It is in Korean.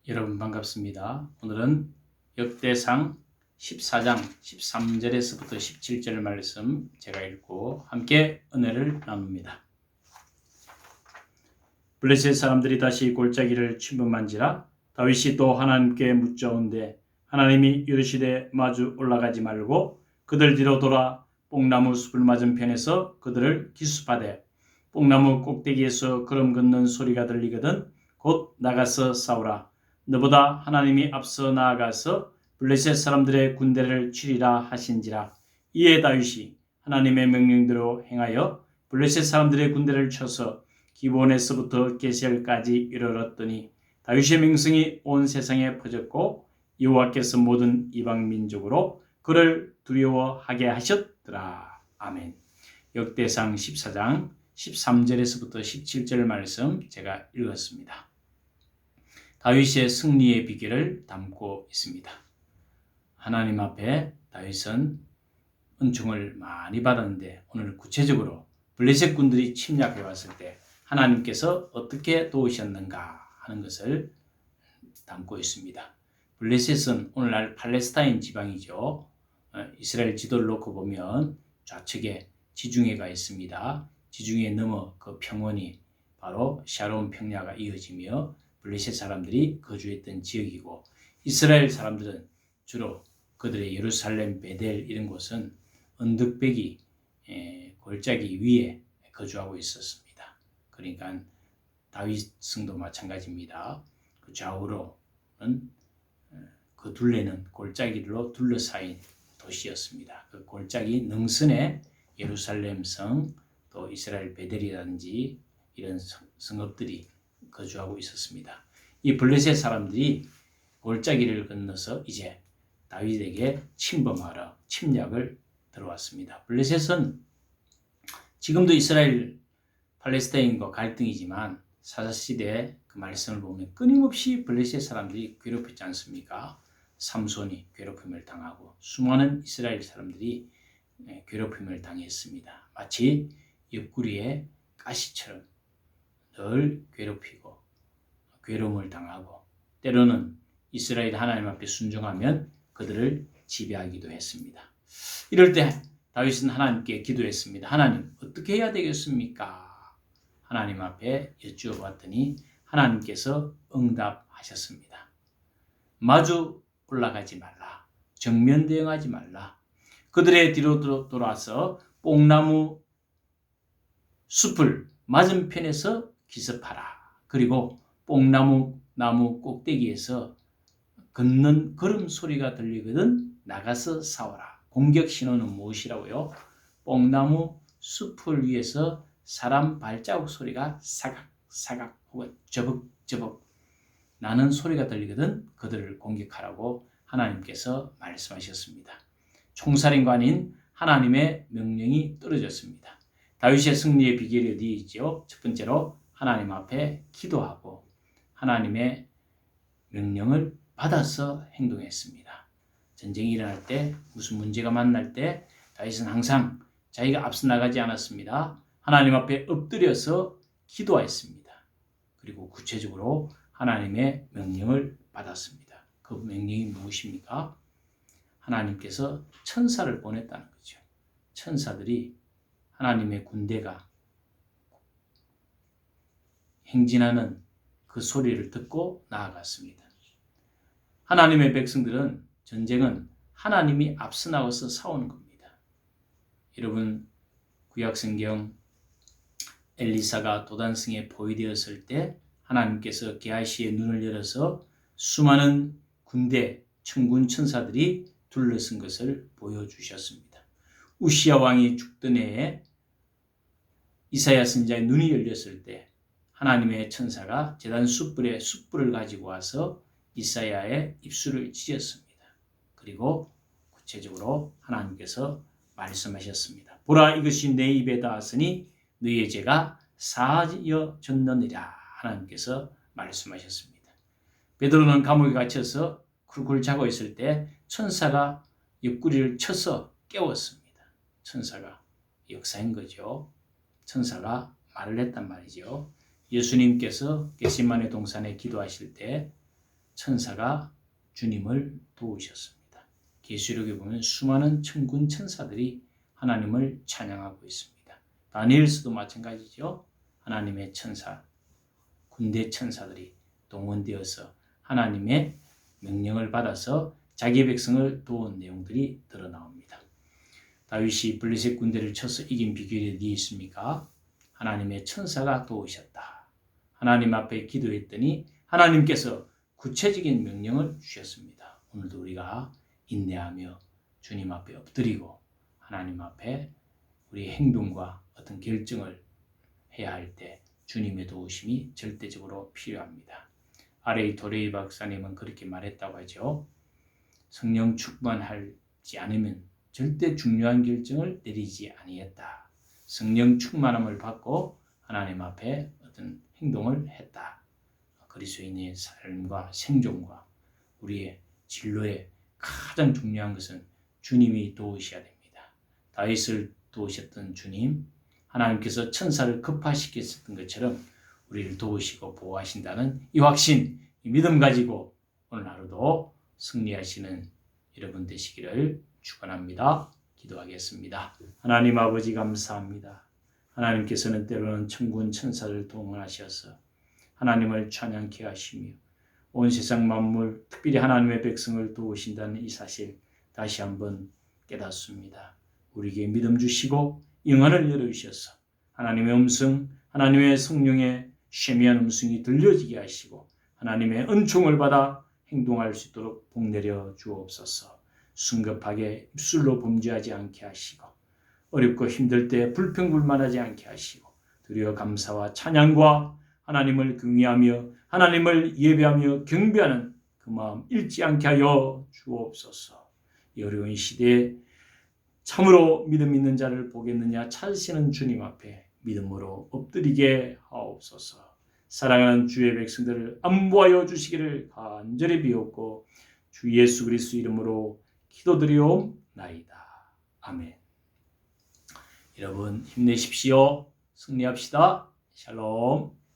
여러분 반갑습니다. 오늘은 역대상 14장 13절에서부터 17절 말씀 제가 읽고 함께 은혜를 나눕니다. 블레셋 사람들이 다시 골짜기를 침범한지라 다윗이 또 하나님께 묻자온데 하나님이 이르시되 마주 올라가지 말고 그들 뒤로 돌아 뽕나무 숲을 맞은편에서 그들을 기습하되 뽕나무 꼭대기에서 걸음 걷는 소리가 들리거든 곧 나가서 싸우라. 너보다 하나님이 앞서 나아가서 블레셋 사람들의 군대를 치리라 하신지라. 이에 다윗이 하나님의 명령대로 행하여 블레셋 사람들의 군대를 쳐서 기브온에서부터 게셀까지 이르렀더니 다윗의 명성이 온 세상에 퍼졌고 여호와께서 모든 이방 민족으로 그를 두려워하게 하셨더라. 아멘. 역대상 14장 13절에서부터 17절 말씀 제가 읽었습니다. 다윗의 승리의 비결을 담고 있습니다. 하나님 앞에 다윗은 은총을 많이 받았는데 오늘 구체적으로 블레셋 군들이 침략해 왔을 때 하나님께서 어떻게 도우셨는가 하는 것을 담고 있습니다. 블레셋은 오늘날 팔레스타인 지방이죠. 이스라엘 지도를 놓고 보면 좌측에 지중해가 있습니다. 지중해 넘어 그 평원이 바로 샤론 평야가 이어지며 블레셋 사람들이 거주했던 지역이고 이스라엘 사람들은 주로 그들의 예루살렘, 베델 이런 곳은 언덕배기 골짜기 위에 거주하고 있었습니다. 그러니까 다윗 성도 마찬가지입니다. 그 좌우로는 그 둘레는 골짜기로 둘러싸인 도시였습니다. 그 골짜기 능선에 예루살렘 성, 또 이스라엘 베델이라든지 이런 성읍들이 거주하고 있었습니다. 이 블레셋 사람들이 골짜기를 건너서 이제 다윗에게 침범하러 침략을 들어왔습니다. 블레셋은 지금도 이스라엘 팔레스타인과 갈등이지만 사사시대 그 말씀을 보면 끊임없이 블레셋 사람들이 괴롭혔지 않습니까? 삼손이 괴롭힘을 당하고 수많은 이스라엘 사람들이 괴롭힘을 당했습니다. 마치 옆구리에 가시처럼 늘 괴롭히고 괴로움을 당하고 때로는 이스라엘 하나님 앞에 순종하면 그들을 지배하기도 했습니다. 이럴 때 다윗은 하나님께 기도했습니다. 하나님 어떻게 해야 되겠습니까? 하나님 앞에 여쭈어 봤더니 하나님께서 응답하셨습니다. 마주 올라가지 말라. 정면 대응하지 말라. 그들의 뒤로 돌아서 뽕나무 숲을 맞은편에서 기습하라. 그리고 뽕나무 꼭대기에서 걷는 걸음 소리가 들리거든 나가서 싸워라. 공격 신호는 무엇이라고요? 뽕나무 숲을 위해서 사람 발자국 소리가 사각사각 혹은 저벅저벅 나는 소리가 들리거든 그들을 공격하라고 하나님께서 말씀하셨습니다. 총사령관인 하나님의 명령이 떨어졌습니다. 다윗의 승리의 비결이 어디 있죠? 첫 번째로 하나님 앞에 기도하고 하나님의 명령을 받아서 행동했습니다. 전쟁이 일어날 때 무슨 문제가 만날 때 다윗은 항상 자기가 앞서 나가지 않았습니다. 하나님 앞에 엎드려서 기도했습니다. 그리고 구체적으로 하나님의 명령을 받았습니다. 그 명령이 무엇입니까? 하나님께서 천사를 보냈다는 거죠. 천사들이 하나님의 군대가 행진하는 그 소리를 듣고 나아갔습니다. 하나님의 백성들은 전쟁은 하나님이 앞서 나가서 싸우는 겁니다. 여러분 구약성경 엘리사가 도단성에 포위되었을 때 하나님께서 게하시의 눈을 열어서 수많은 군대 천군 천사들이 둘러쓴 것을 보여주셨습니다. 우시야 왕이 죽던 해에 이사야 선지자의 눈이 열렸을 때 하나님의 천사가 제단 숯불에 숯불을 가지고 와서 이사야의 입술을 찢었습니다. 그리고 구체적으로 하나님께서 말씀하셨습니다. 보라 이것이 내 입에 닿았으니 너희의 죄가 사하여졌느니라 하나님께서 말씀하셨습니다. 베드로는 감옥에 갇혀서 쿨쿨 자고 있을 때 천사가 옆구리를 쳐서 깨웠습니다. 천사가 역사인 거죠. 천사가 말을 했단 말이죠. 예수님께서 겟세마네 동산에 기도하실 때 천사가 주님을 도우셨습니다. 계시록에 보면 수많은 천군 천사들이 하나님을 찬양하고 있습니다. 다니엘서도 마찬가지죠. 하나님의 천사, 군대 천사들이 동원되어서 하나님의 명령을 받아서 자기 백성을 도운 내용들이 드러나옵니다. 다윗이 블레셋 군대를 쳐서 이긴 비결이 어디 있습니까? 하나님의 천사가 도우셨다. 하나님 앞에 기도했더니 하나님께서 구체적인 명령을 주셨습니다. 오늘도 우리가 인내하며 주님 앞에 엎드리고 하나님 앞에 우리의 행동과 어떤 결정을 해야 할 때 주님의 도우심이 절대적으로 필요합니다. R.A. 도레이 박사님은 그렇게 말했다고 하죠. 성령 충만하지 않으면 절대 중요한 결정을 내리지 아니했다. 성령 충만함을 받고 하나님 앞에 어떤 행동을 했다. 그리스도인의 삶과 생존과 우리의 진로에 가장 중요한 것은 주님이 도우셔야 됩니다. 다윗을 도우셨던 주님, 하나님께서 천사를 급파시켰던 것처럼 우리를 도우시고 보호하신다는 이 확신, 이 믿음 가지고 오늘 하루도 승리하시는 여러분 되시기를 축원합니다. 기도하겠습니다. 하나님 아버지 감사합니다. 하나님께서는 때로는 천군 천사를 동원하셔서 하나님을 찬양케 하시며 온 세상 만물, 특별히 하나님의 백성을 도우신다는 이 사실 다시 한번 깨닫습니다. 우리에게 믿음 주시고 영안을 열어주셔서 하나님의 음성, 하나님의 성령의 쉐미한 음성이 들려지게 하시고 하나님의 은총을 받아 행동할 수 있도록 복 내려 주옵소서. 순급하게 입술로 범죄하지 않게 하시고 어렵고 힘들 때 불평불만하지 않게 하시고 드리어 감사와 찬양과 하나님을 경외하며 하나님을 예배하며 경배하는 그 마음 잃지 않게 하여 주옵소서. 이 어려운 시대에 참으로 믿음 있는 자를 보겠느냐 찾으시는 주님 앞에 믿음으로 엎드리게 하옵소서. 사랑하는 주의 백성들을 안보하여 주시기를 간절히 비옵고 주 예수 그리스도 이름으로 기도드리옵나이다. 아멘. 여러분 힘내십시오. 승리합시다. 샬롬.